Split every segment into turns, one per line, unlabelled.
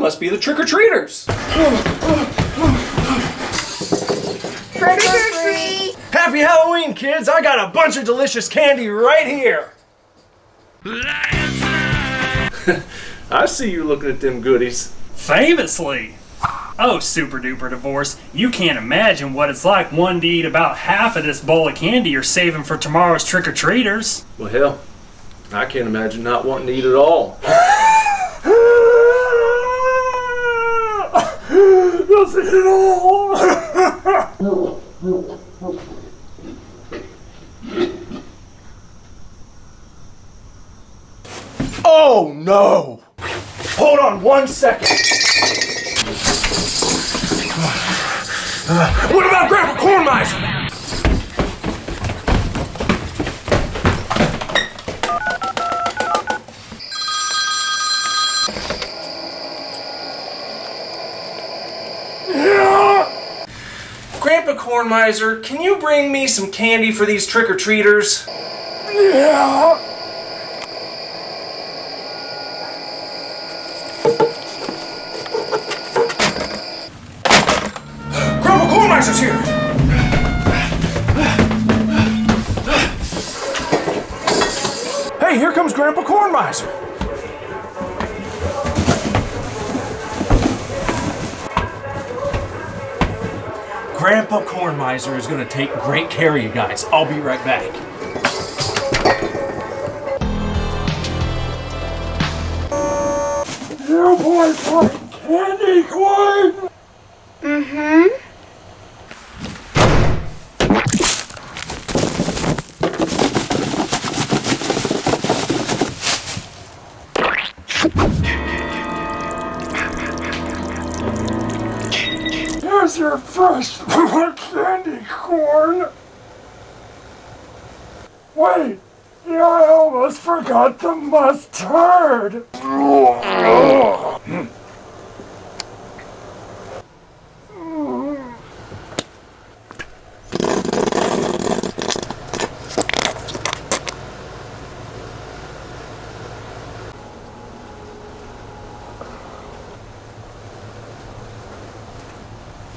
must be the trick-or-treaters.
Trick or treat!
Happy Halloween, kids! I got a bunch of delicious candy right here. I see you looking at them goodies.
Famously. Oh, super duper divorce. You can't imagine what it's like wanting to eat about half of this bowl of candy you're saving for tomorrow's trick-or-treaters.
Well, hell, I can't imagine not wanting to eat it all.
Does it all?
Oh, no! Hold on 1 second. What about Grandpa Corn Miser? Grandpa Corn Miser, can you bring me some candy for these trick-or-treaters?
Yeah.
Grandpa Corn Miser's here! Hey, here comes Grandpa Corn Miser! Grandpa Corn Miser is gonna take great care of you guys. I'll be right back.
You boys like candy corn?
Mm-hmm.
Here's your fresh candy corn. Wait, yeah, I almost forgot the mustard.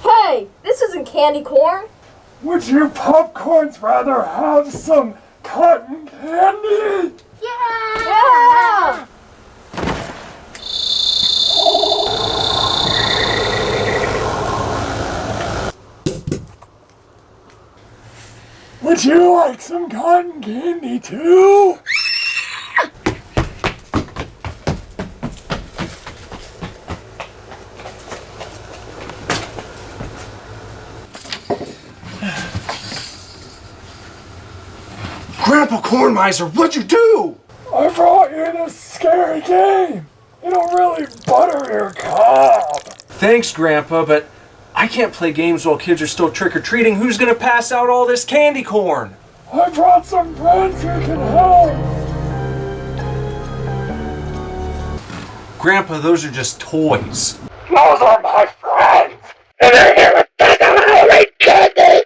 Hey, this isn't candy corn.
Would you popcorns rather have some cotton candy?
Yeah!
Would you like some cotton candy too?
Grandpa Corn Miser, what'd you do?
I brought you this scary game. It'll really butter your cob.
Thanks, Grandpa, but I can't play games while kids are still trick-or-treating. Who's gonna pass out all this candy corn?
I brought some friends who can help.
Grandpa, those are just toys.
Those are my friends, and they're here to take them Halloween candy.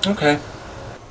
Okay.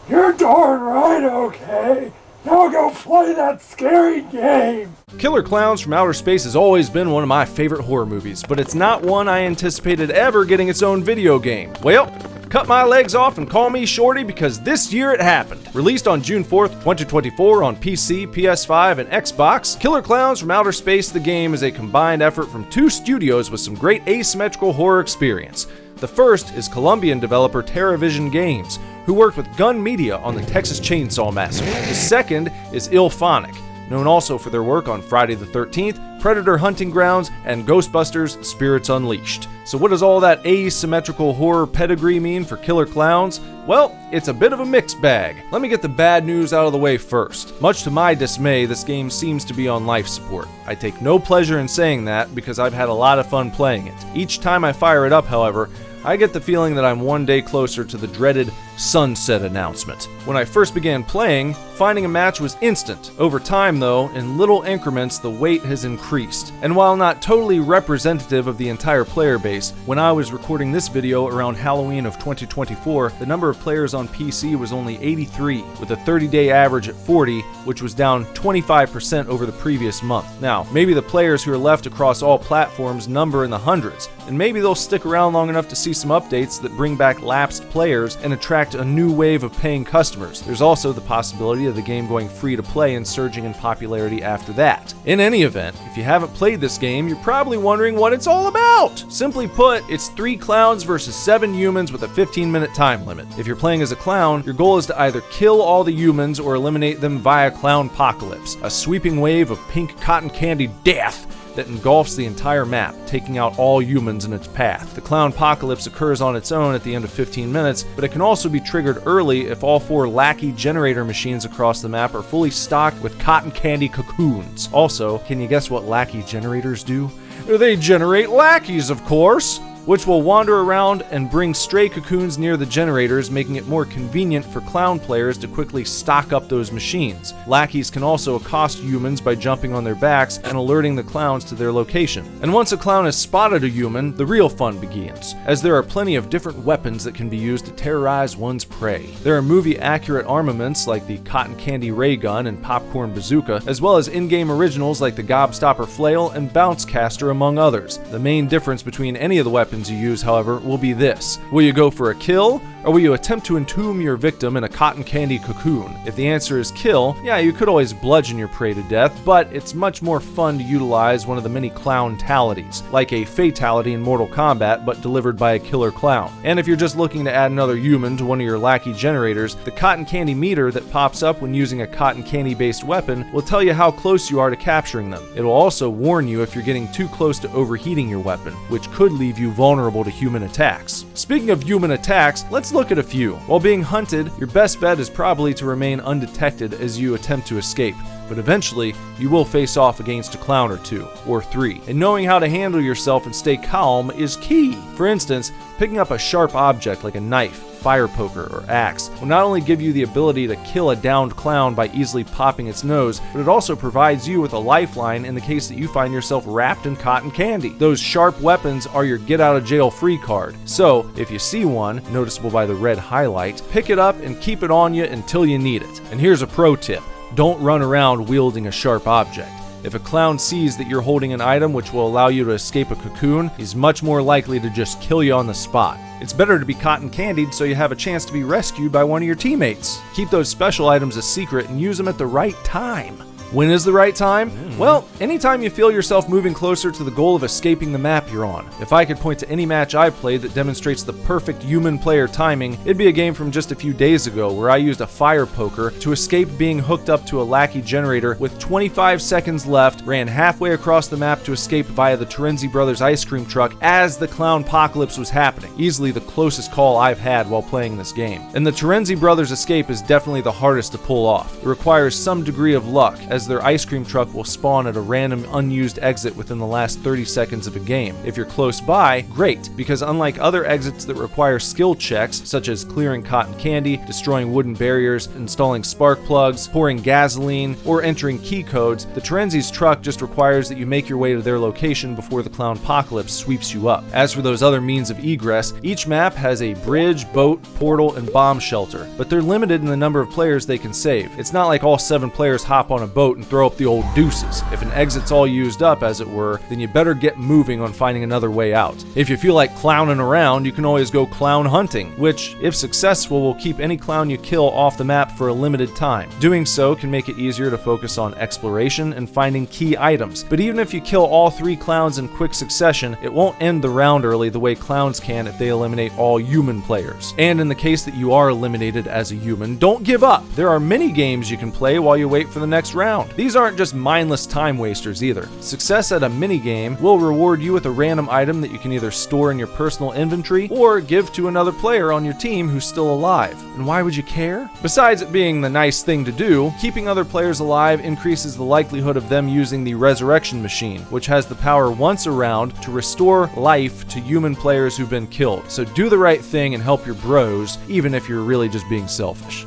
You're darn right, okay? Now go play that scary game.
Killer Klowns from Outer Space has always been one of my favorite horror movies, but it's not one I anticipated ever getting its own video game. Well, cut my legs off and call me Shorty because this year it happened. Released on June 4th, 2024 on PC, PS5, and Xbox, Killer Klowns from Outer Space the game is a combined effort from two studios with some great asymmetrical horror experience. The first is Colombian developer TerraVision Games, who worked with Gun Media on the Texas Chainsaw Massacre. The second is Illphonic, known also for their work on Friday the 13th, Predator Hunting Grounds, and Ghostbusters Spirits Unleashed. So what does all that asymmetrical horror pedigree mean for Killer Klowns? Well, it's a bit of a mixed bag. Let me get the bad news out of the way first. Much to my dismay, this game seems to be on life support. I take no pleasure in saying that because I've had a lot of fun playing it. Each time I fire it up, however, I get the feeling that I'm one day closer to the dreaded sunset announcement. When I first began playing, finding a match was instant. Over time though, in little increments, the wait has increased. And while not totally representative of the entire player base, when I was recording this video around Halloween of 2024, the number of players on PC was only 83, with a 30-day average at 40, which was down 25% over the previous month. Now, maybe the players who are left across all platforms number in the hundreds, and maybe they'll stick around long enough to see some updates that bring back lapsed players and attract a new wave of paying customers. There's also the possibility of the game going free to play and surging in popularity after that. In any event, if you haven't played this game, you're probably wondering what it's all about. Simply put, it's 3 clowns versus 7 humans with a 15-minute time limit. If you're playing as a clown, your goal is to either kill all the humans or eliminate them via Clownpocalypse, a sweeping wave of pink cotton candy death that engulfs the entire map, taking out all humans in its path. The Clownpocalypse occurs on its own at the end of 15 minutes, but it can also be triggered early if all 4 lackey generator machines across the map are fully stocked with cotton candy cocoons. Also, can you guess what lackey generators do? They generate lackeys, of course, which will wander around and bring stray cocoons near the generators, making it more convenient for clown players to quickly stock up those machines. Lackeys can also accost humans by jumping on their backs and alerting the clowns to their location. And once a clown has spotted a human, the real fun begins, as there are plenty of different weapons that can be used to terrorize one's prey. There are movie-accurate armaments like the cotton candy ray gun and popcorn bazooka, as well as in-game originals like the gobstopper flail and bounce caster, among others. The main difference between any of the weapons you use, however, will be this. Will you go for a kill, or will you attempt to entomb your victim in a cotton candy cocoon? If the answer is kill, yeah, you could always bludgeon your prey to death, but it's much more fun to utilize one of the many clown-talities, like a fatality in Mortal Kombat, but delivered by a killer clown. And if you're just looking to add another human to one of your lackey generators, the cotton candy meter that pops up when using a cotton candy-based weapon will tell you how close you are to capturing them. It will also warn you if you're getting too close to overheating your weapon, which could leave you vulnerable to human attacks. Speaking of human attacks, let's look at a few. While being hunted, your best bet is probably to remain undetected as you attempt to escape, but eventually you will face off against a clown or 2 or 3, and knowing how to handle yourself and stay calm is key. For instance, picking up a sharp object like a knife, fire poker, or axe will not only give you the ability to kill a downed clown by easily popping its nose, but it also provides you with a lifeline in the case that you find yourself wrapped in cotton candy. Those sharp weapons are your get out of jail free card. So, if you see one, noticeable by the red highlight, pick it up and keep it on you until you need it. And here's a pro tip. Don't run around wielding a sharp object. If a clown sees that you're holding an item which will allow you to escape a cocoon, he's much more likely to just kill you on the spot. It's better to be cotton candied so you have a chance to be rescued by one of your teammates. Keep those special items a secret and use them at the right time. When is the right time? Well, anytime you feel yourself moving closer to the goal of escaping the map you're on. If I could point to any match I've played that demonstrates the perfect human player timing, it'd be a game from just a few days ago where I used a fire poker to escape being hooked up to a lackey generator with 25 seconds left, ran halfway across the map to escape via the Terenzi Brothers ice cream truck as the Clownpocalypse was happening. Easily the closest call I've had while playing this game. And the Terenzi Brothers escape is definitely the hardest to pull off. It requires some degree of luck, as their ice cream truck will spawn at a random unused exit within the last 30 seconds of a game. If you're close by, great, because unlike other exits that require skill checks, such as clearing cotton candy, destroying wooden barriers, installing spark plugs, pouring gasoline, or entering key codes, the Terenzi's truck just requires that you make your way to their location before the Clownpocalypse sweeps you up. As for those other means of egress, each map has a bridge, boat, portal, and bomb shelter, but they're limited in the number of players they can save. It's not like all 7 players hop on a boat and throw up the old deuces. If an exit's all used up, as it were, then you better get moving on finding another way out. If you feel like clowning around, you can always go clown hunting, which, if successful, will keep any clown you kill off the map for a limited time. Doing so can make it easier to focus on exploration and finding key items, but even if you kill all 3 clowns in quick succession, it won't end the round early the way clowns can if they eliminate all human players. And in the case that you are eliminated as a human, don't give up. There are many games you can play while you wait for the next round. around. These aren't just mindless time wasters either. Success at a minigame will reward you with a random item that you can either store in your personal inventory or give to another player on your team who's still alive. And why would you care? Besides it being the nice thing to do, keeping other players alive increases the likelihood of them using the resurrection machine, which has the power once a round to restore life to human players who've been killed. So do the right thing and help your bros, even if you're really just being selfish.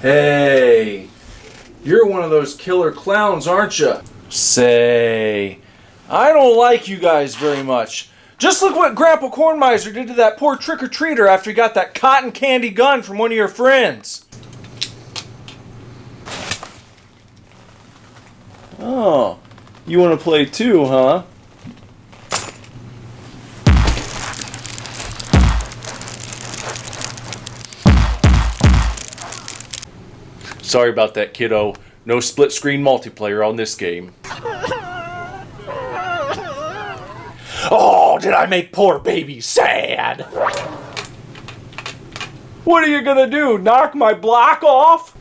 Hey, you're one of those killer clowns, aren't you? Say, I don't like you guys very much. Just look what Grandpa Cornmiser did to that poor trick-or-treater after he got that cotton candy gun from one of your friends. Oh, you want to play too, huh? Sorry about that, kiddo. No split-screen multiplayer on this game. Oh, did I make poor baby sad? What are you gonna do, knock my block off?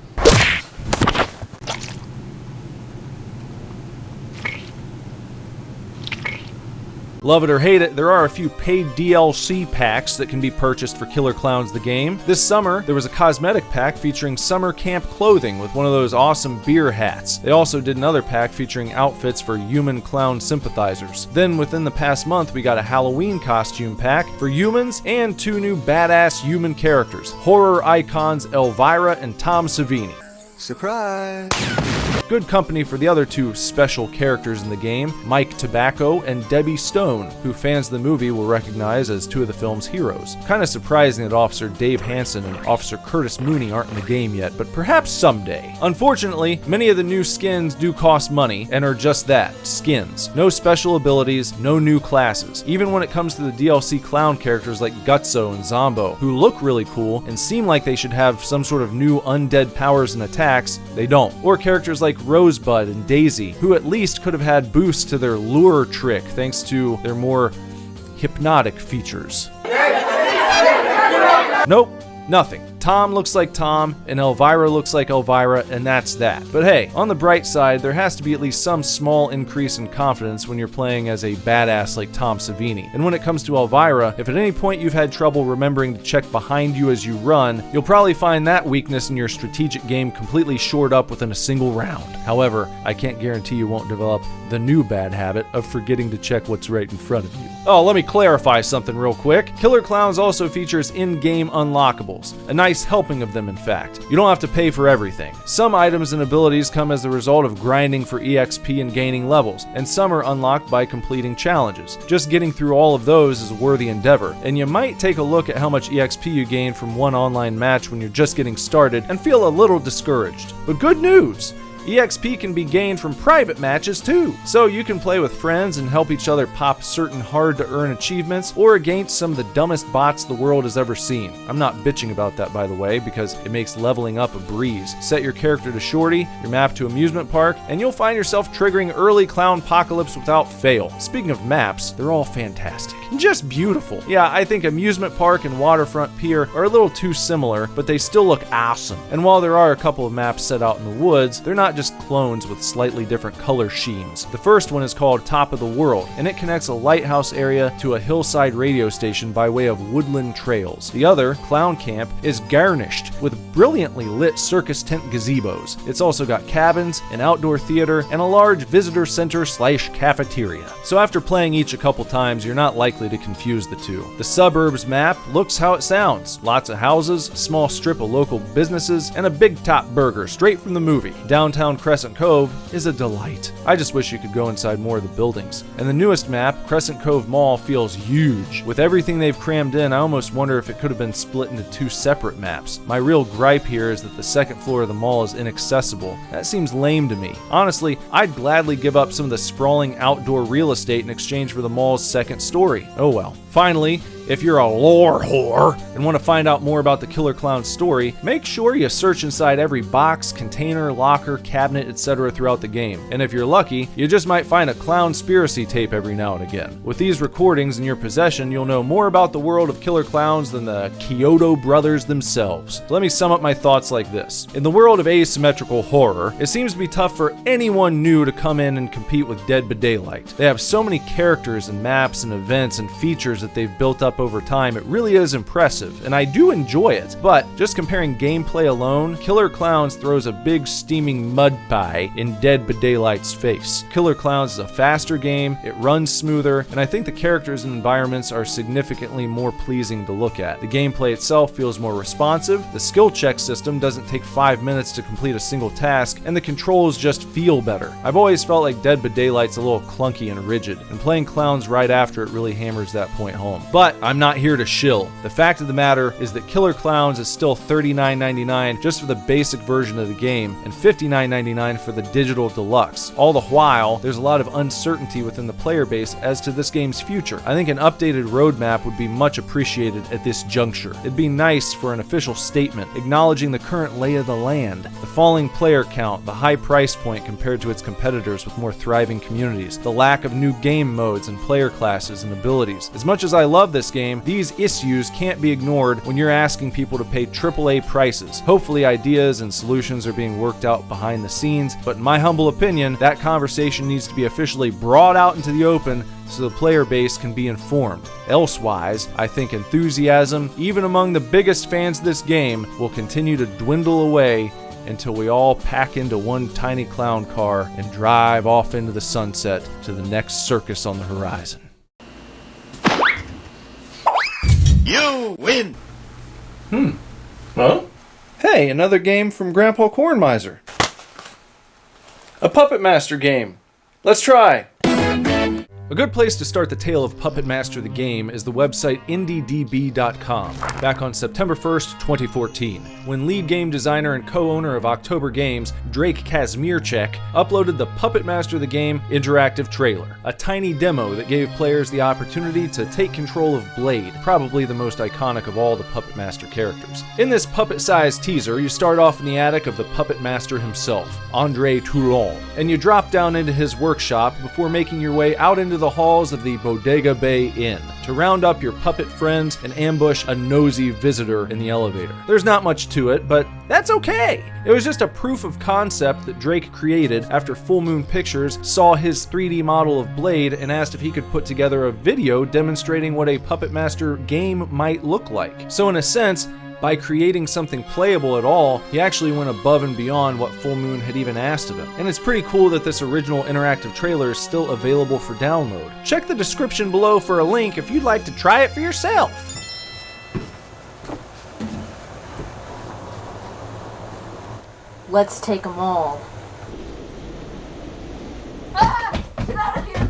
Love it or hate it, there are a few paid DLC packs that can be purchased for Killer Klowns the game. This summer, there was a cosmetic pack featuring summer camp clothing with one of those awesome beer hats. They also did another pack featuring outfits for human clown sympathizers. Then within the past month, we got a Halloween costume pack for humans and 2 new badass human characters, horror icons Elvira and Tom Savini.
Surprise!
Good company for the other 2 special characters in the game, Mike Tobacco and Debbie Stone, who fans of the movie will recognize as 2 of the film's heroes. Kinda surprising that Officer Dave Hansen and Officer Curtis Mooney aren't in the game yet, but perhaps someday. Unfortunately, many of the new skins do cost money and are just that, skins. No special abilities, no new classes. Even when it comes to the DLC clown characters like Gutso and Zombo, who look really cool and seem like they should have some sort of new undead powers and attacks, they don't. Or characters like Rosebud and Daisy, who at least could have had boosts to their lure trick thanks to their more hypnotic features. Nope, nothing. Tom looks like Tom, and Elvira looks like Elvira, and that's that. But hey, on the bright side, there has to be at least some small increase in confidence when you're playing as a badass like Tom Savini. And when it comes to Elvira, if at any point you've had trouble remembering to check behind you as you run, you'll probably find that weakness in your strategic game completely shored up within a single round. However, I can't guarantee you won't develop the new bad habit of forgetting to check what's right in front of you. Oh, let me clarify something real quick. Killer Klowns also features in-game unlockables. A nice helping of them, in fact. You don't have to pay for everything. Some items and abilities come as the result of grinding for EXP and gaining levels, and some are unlocked by completing challenges. Just getting through all of those is a worthy endeavor, and you might take a look at how much EXP you gain from one online match when you're just getting started and feel a little discouraged. But good news! EXP can be gained from private matches too, so you can play with friends and help each other pop certain hard-to-earn achievements or against some of the dumbest bots the world has ever seen. I'm not bitching about that, by the way, because it makes leveling up a breeze. Set your character to Shorty, your map to Amusement Park, and you'll find yourself triggering early Clownpocalypse without fail. Speaking of maps, they're all fantastic. Just beautiful. Yeah, I think Amusement Park and Waterfront Pier are a little too similar, but they still look awesome. And while there are a couple of maps set out in the woods, they're not just clones with slightly different color schemes. The first one is called Top of the World, and it connects a lighthouse area to a hillside radio station by way of woodland trails. The other, Clown Camp, is garnished with brilliantly lit circus tent gazebos. It's also got cabins, an outdoor theater, and a large visitor center / cafeteria. So after playing each a couple times, you're not likely to confuse the two. The suburbs map looks how it sounds. Lots of houses, a small strip of local businesses, and a big top burger straight from the movie. Downtown Crescent Cove is a delight. I just wish you could go inside more of the buildings. And the newest map, Crescent Cove Mall, feels huge. With everything they've crammed in, I almost wonder if it could have been split into 2 separate maps. My real gripe here is that the second floor of the mall is inaccessible. That seems lame to me. Honestly, I'd gladly give up some of the sprawling outdoor real estate in exchange for the mall's second story. Oh well. Finally, if you're a lore whore and want to find out more about the Killer Klowns story, make sure you search inside every box, container, locker, cabinet, etc. throughout the game. And if you're lucky, you just might find a Clownspiracy tape every now and again. With these recordings in your possession, you'll know more about the world of Killer Klowns than the Kyoto brothers themselves. Let me sum up my thoughts like this. In the world of asymmetrical horror, it seems to be tough for anyone new to come in and compete with Dead by Daylight. They have so many characters and maps and events and features that they've built up over time. It really is impressive, and I do enjoy it, but just comparing gameplay alone, Killer Klowns throws a big steaming mud pie in Dead by Daylight's face. Killer Klowns is a faster game, it runs smoother, and I think the characters and environments are significantly more pleasing to look at. The gameplay itself feels more responsive, the skill check system doesn't take 5 minutes to complete a single task, and the controls just feel better. I've always felt like Dead by Daylight's a little clunky and rigid, and playing Klowns right after it really hammers that point home. But I'm not here to shill. The fact of the matter is that Killer Klowns is still $39.99 just for the basic version of the game, and $59.99 for the digital deluxe. All the while, there's a lot of uncertainty within the player base as to this game's future. I think an updated roadmap would be much appreciated at this juncture. It'd be nice for an official statement acknowledging the current lay of the land, the falling player count, the high price point compared to its competitors with more thriving communities, the lack of new game modes and player classes and abilities. As much as I love this game, these issues can't be ignored when you're asking people to pay AAA prices. Hopefully ideas and solutions are being worked out behind the scenes, but in my humble opinion, that conversation needs to be officially brought out into the open so the player base can be informed. Elsewise, I think enthusiasm, even among the biggest fans of this game, will continue to dwindle away until we all pack into one tiny clown car and drive off into the sunset to the next circus on the horizon.
You win!
Well, hey, another game from Grandpa Cornmiser. A Puppet Master game. Let's try.
A good place to start the tale of Puppet Master the game is the website IndieDB.com. Back on September 1st, 2014, when lead game designer and co-owner of October Games, Drake Kazmierczak, uploaded the Puppet Master the game interactive trailer, a tiny demo that gave players the opportunity to take control of Blade, probably the most iconic of all the Puppet Master characters. In this puppet-sized teaser, you start off in the attic of the Puppet Master himself, André Toulon, and you drop down into his workshop before making your way out into the halls of the Bodega Bay Inn to round up your puppet friends and ambush a nosy visitor in the elevator. There's not much to it, but that's okay. It was just a proof of concept that Drake created after Full Moon Pictures saw his 3D model of Blade and asked if he could put together a video demonstrating what a Puppet Master game might look like. So in a sense, by creating something playable at all, he actually went above and beyond what Full Moon had even asked of him. And it's pretty cool that this original interactive trailer is still available for download. Check the description below for a link if you'd like to try it for yourself.
Let's take them all.
Get out of here!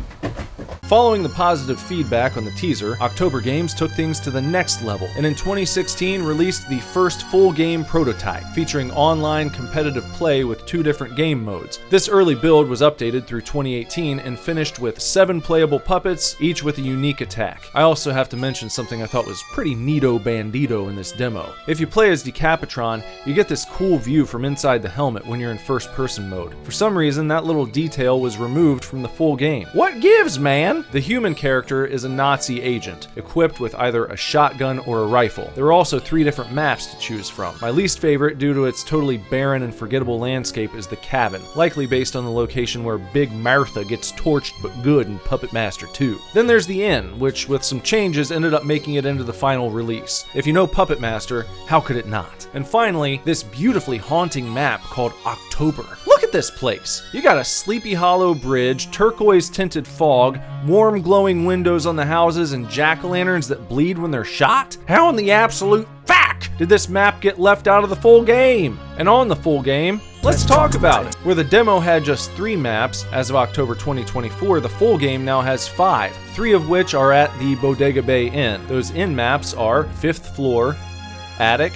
Following the positive feedback on the teaser, October Games took things to the next level, and in 2016 released the first full game prototype, featuring online competitive play with 2 different game modes. This early build was updated through 2018 and finished with 7 playable puppets, each with a unique attack. I also have to mention something I thought was pretty neato bandito in this demo. If you play as Decapitron, you get this cool view from inside the helmet when you're in first person mode. For some reason, that little detail was removed from the full game. What gives, man? The human character is a Nazi agent, equipped with either a shotgun or a rifle. There are also 3 different maps to choose from. My least favorite, due to its totally barren and forgettable landscape, is the cabin, likely based on the location where Big Martha gets torched but good in Puppet Master 2. Then there's the inn, which with some changes ended up making it into the final release. If you know Puppet Master, how could it not? And finally, this beautifully haunting map called October. Look at this place! You got a Sleepy Hollow bridge, turquoise tinted fog, warm glowing windows on the houses, and jack-o'-lanterns that bleed when they're shot? How in the absolute fuck did this map get left out of the full game? And on the full game, let's talk about it. Where the demo had just 3 maps, as of October 2024, the full game now has 5, 3 of which are at the Bodega Bay Inn. Those inn maps are 5th floor, attic,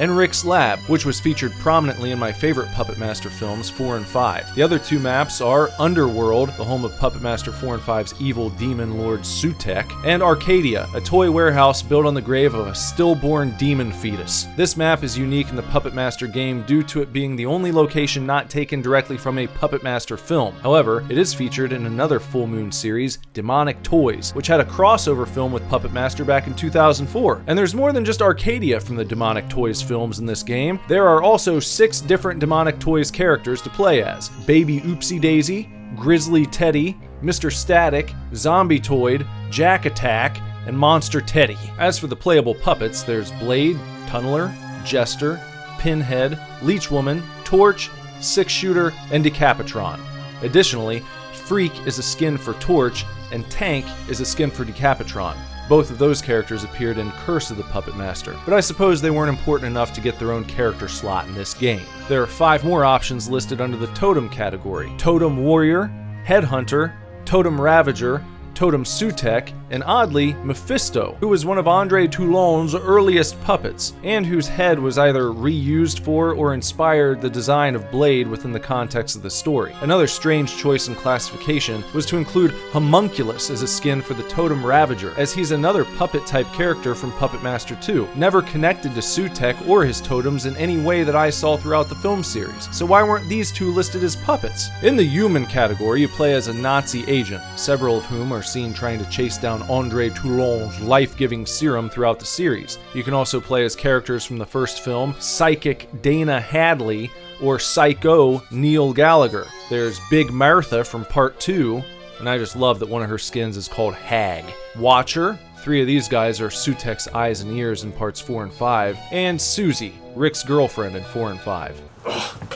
and Rick's Lab, which was featured prominently in my favorite Puppet Master films 4 and 5. The other two maps are Underworld, the home of Puppet Master 4 and 5's evil demon lord Sutek, and Arcadia, a toy warehouse built on the grave of a stillborn demon fetus. This map is unique in the Puppet Master game due to it being the only location not taken directly from a Puppet Master film. However, it is featured in another Full Moon series, Demonic Toys, which had a crossover film with Puppet Master back in 2004. And there's more than just Arcadia from the Demonic Toys films in this game. There are also 6 different Demonic Toys characters to play as: Baby Oopsie Daisy, Grizzly Teddy, Mr. Static, Zombie Toid, Jack Attack, and Monster Teddy. As for the playable puppets, there's Blade, Tunneler, Jester, Pinhead, Leech Woman, Torch, Six Shooter, and Decapitron. Additionally, Freak is a skin for Torch, and Tank is a skin for Decapitron. Both of those characters appeared in Curse of the Puppet Master, but I suppose they weren't important enough to get their own character slot in this game. There are 5 more options listed under the Totem category: Totem Warrior, Headhunter, Totem Ravager, Totem Sutek, and oddly, Mephisto, who was one of Andre Toulon's earliest puppets, and whose head was either reused for or inspired the design of Blade within the context of the story. Another strange choice in classification was to include Homunculus as a skin for the Totem Ravager, as he's another puppet-type character from Puppet Master 2, never connected to Sutek or his totems in any way that I saw throughout the film series. So why weren't these two listed as puppets? In the human category, you play as a Nazi agent, several of whom are seen trying to chase down Andre Toulon's life-giving serum throughout the series. You can also play as characters from the first film, Psychic Dana Hadley, or Psycho Neil Gallagher. There's Big Martha from Part 2, and I just love that one of her skins is called Hag. Watcher, 3 of these guys are Sutek's eyes and ears in Parts 4 and 5, and Susie, Rick's girlfriend in 4 and 5.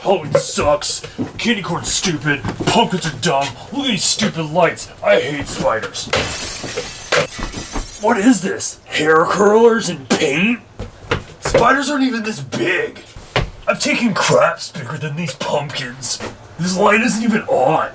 Halloween sucks. Candy corn's stupid. Pumpkins are dumb. Look at these stupid lights. I hate spiders. What is this? Hair curlers and paint? Spiders aren't even this big. I've taken craps bigger than these pumpkins. This light isn't even on.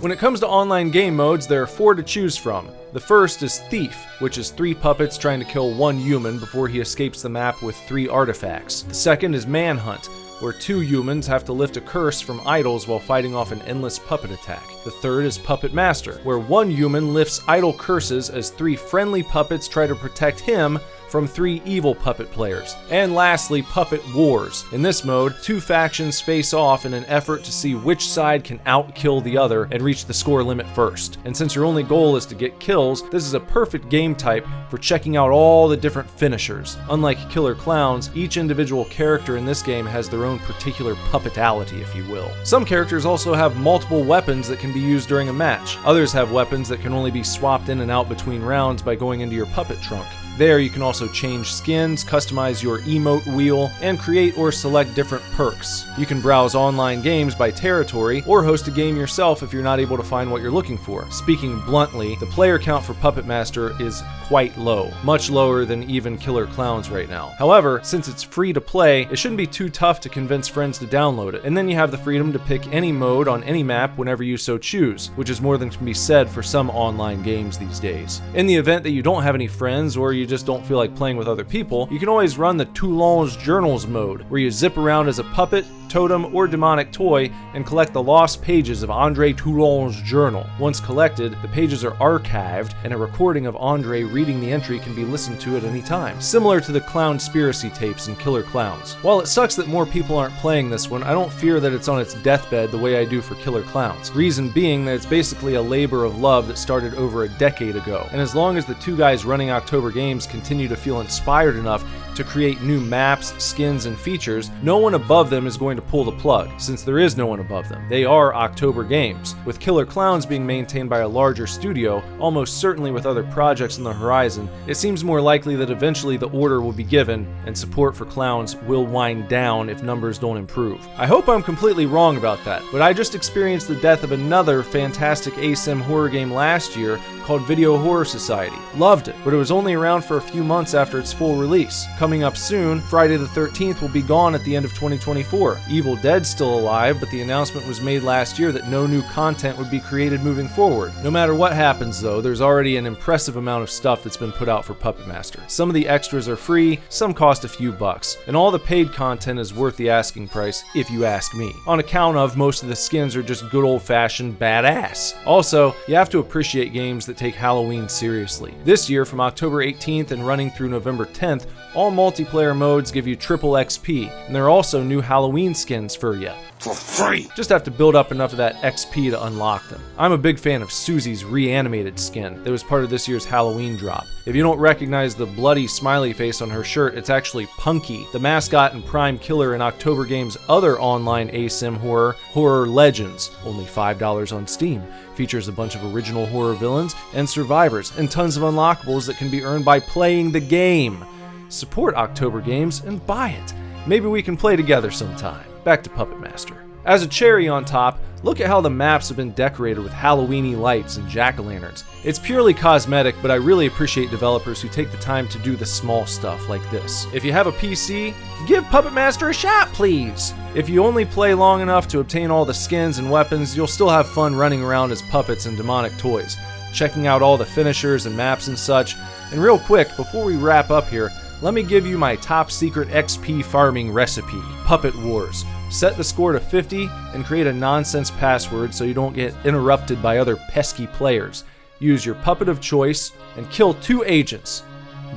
When it comes to online game modes, there are 4 to choose from. The first is Thief, which is 3 puppets trying to kill 1 human before he escapes the map with 3 artifacts. The second is Manhunt, where 2 humans have to lift a curse from idols while fighting off an endless puppet attack. The third is Puppet Master, where 1 human lifts idol curses as 3 friendly puppets try to protect him from 3 evil puppet players. And lastly, Puppet Wars. In this mode, 2 factions face off in an effort to see which side can outkill the other and reach the score limit first. And since your only goal is to get kills, this is a perfect game type for checking out all the different finishers. Unlike Killer Klowns, each individual character in this game has their own particular puppetality, if you will. Some characters also have multiple weapons that can be used during a match. Others have weapons that can only be swapped in and out between rounds by going into your puppet trunk. There you can also change skins, customize your emote wheel, and create or select different perks. You can browse online games by territory, or host a game yourself if you're not able to find what you're looking for. Speaking bluntly, the player count for Puppet Master is quite low, much lower than even Killer Klowns right now. However, since it's free to play, it shouldn't be too tough to convince friends to download it, and then you have the freedom to pick any mode on any map whenever you so choose, which is more than can be said for some online games these days. In the event that you don't have any friends, or you just don't feel like playing with other people, you can always run the Toulon's Journals mode, where you zip around as a puppet, totem, or demonic toy and collect the lost pages of Andre Toulon's journal. Once collected, the pages are archived, and a recording of Andre reading the entry can be listened to at any time, similar to the Clownspiracy tapes in Killer Klowns. While it sucks that more people aren't playing this one, I don't fear that it's on its deathbed the way I do for Killer Klowns. Reason being that it's basically a labor of love that started over a decade ago, and as long as the 2 guys running October Games continue to feel inspired enough to create new maps, skins, and features, no one above them is going to pull the plug, since there is no one above them. They are October games. With Killer Klowns being maintained by a larger studio, almost certainly with other projects on the horizon, it seems more likely that eventually the order will be given and support for Klowns will wind down if numbers don't improve. I hope I'm completely wrong about that, but I just experienced the death of another fantastic ASIM horror game last year called Video Horror Society. Loved it, but it was only around for a few months after its full release. Coming up soon, Friday the 13th will be gone at the end of 2024. Evil Dead's still alive, but the announcement was made last year that no new content would be created moving forward. No matter what happens though, there's already an impressive amount of stuff that's been put out for Puppet Master. Some of the extras are free, some cost a few bucks, and all the paid content is worth the asking price, if you ask me. On account of most of the skins are just good old-fashioned badass. Also, you have to appreciate games that take Halloween seriously. This year, from October 18th and running through November 10th, all multiplayer modes give you triple XP, and there are also new Halloween skins for you.
For free!
Just have to build up enough of that XP to unlock them. I'm a big fan of Susie's reanimated skin that was part of this year's Halloween drop. If you don't recognize the bloody smiley face on her shirt, it's actually Punky, the mascot and prime killer in October Games' other online ASIM horror, Horror Legends, only $5 on Steam. Features a bunch of original horror villains and survivors, and tons of unlockables that can be earned by playing the game. Support October Games and buy it. Maybe we can play together sometime. Back to Puppet Master. As a cherry on top, look at how the maps have been decorated with Halloween-y lights and jack-o'-lanterns. It's purely cosmetic, but I really appreciate developers who take the time to do the small stuff like this. If you have a PC, give Puppet Master a shot, please! If you only play long enough to obtain all the skins and weapons, you'll still have fun running around as puppets and demonic toys, checking out all the finishers and maps and such. And real quick, before we wrap up here, let me give you my top secret XP farming recipe, Puppet Wars. Set the score to 50 and create a nonsense password so you don't get interrupted by other pesky players. Use your puppet of choice and kill 2 agents.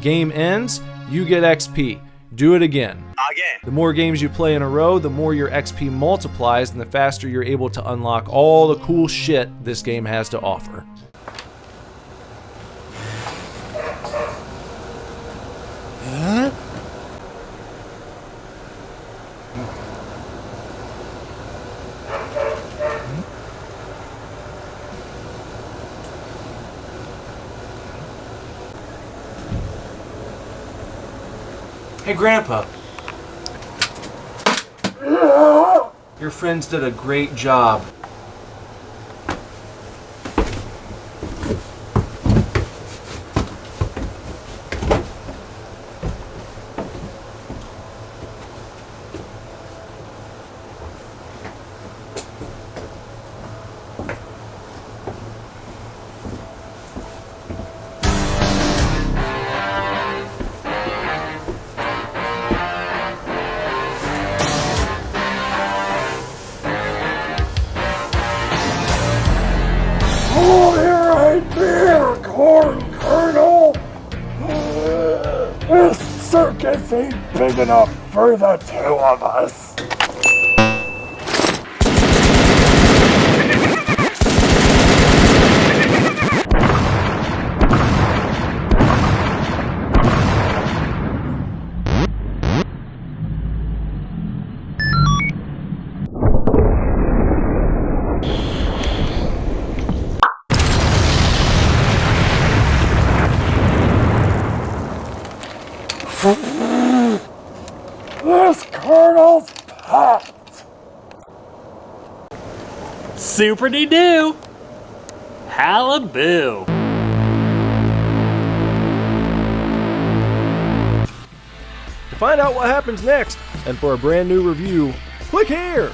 Game ends, you get XP. Do it again. The more games you play in a row, the more your XP multiplies and the faster you're able to unlock all the cool shit this game has to offer.
Hey, Grandpa. Your friends did a great job.
Corn kernel! This circus ain't big enough for the 2 of us. This kernel's packed!
Super-de-doo! Haliboo!
To find out what happens next, and for a brand new review, click here!